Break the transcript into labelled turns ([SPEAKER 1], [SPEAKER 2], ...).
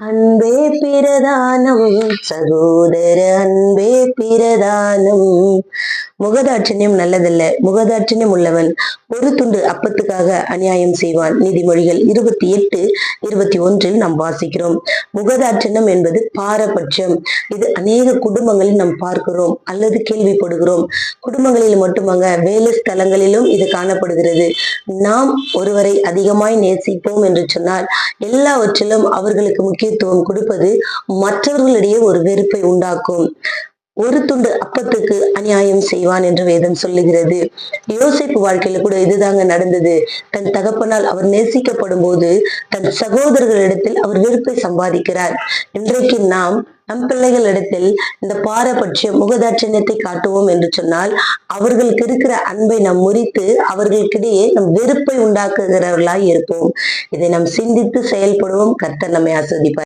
[SPEAKER 1] அன்பே பிரதானம், சகோதர அன்பே பிரதானம். முகதாட்சண்யம் நல்லதல்ல, முகதாட்சண்யம் உள்ளவன் ஒரு துண்டு அப்பத்துக்காக அநியாயம் செய்வான். நீதிமொழிகள் 28:21 நாம் வாசிக்கிறோம். முகதாட்சண்யம் என்பது பாரபட்சம். இது அநேக குடும்பங்களில் நாம் பார்க்கிறோம் அல்லது கேள்விப்படுகிறோம். குடும்பங்களில் மட்டுமங்க, வேலை ஸ்தலங்களிலும் இது காணப்படுகிறது. நாம் ஒருவரை அதிகமாய் நேசிப்போம் என்று சொன்னால் எல்லாவற்றிலும் அவர்களுக்கு முக்கியத்துவம் கொடுப்பது மற்றவர்களிடையே ஒரு வெறுப்பை உண்டாக்கும். ஒரு துண்டு அப்பத்துக்கு அநியாயம் செய்வான் என்று வேதம் சொல்லுகிறது. யோசேப்பு வாழ்க்கையில கூட இதுதாங்க நடந்தது. தன் தகப்பனால் அவர் நேசிக்கப்படும் போது தன் சகோதரர்களிடத்தில் அவர் வெறுப்பை சம்பாதிக்கிறார். இன்றைக்கு நாம் நம் பிள்ளைகளிடத்தில் இந்த பாரபட்சம் முகதாட்சண்யத்தை காட்டுவோம் என்று சொன்னால் அவர்களுக்கு இருக்கிற அன்பை நாம் முறித்து அவர்களுக்கிடையே நம் வெறுப்பை உண்டாக்குகிறவர்களாய் இருப்போம். இதை நாம் சிந்தித்து செயல்படுவோம். கர்த்தர் நம்மை ஆசீர்வதிப்பார்.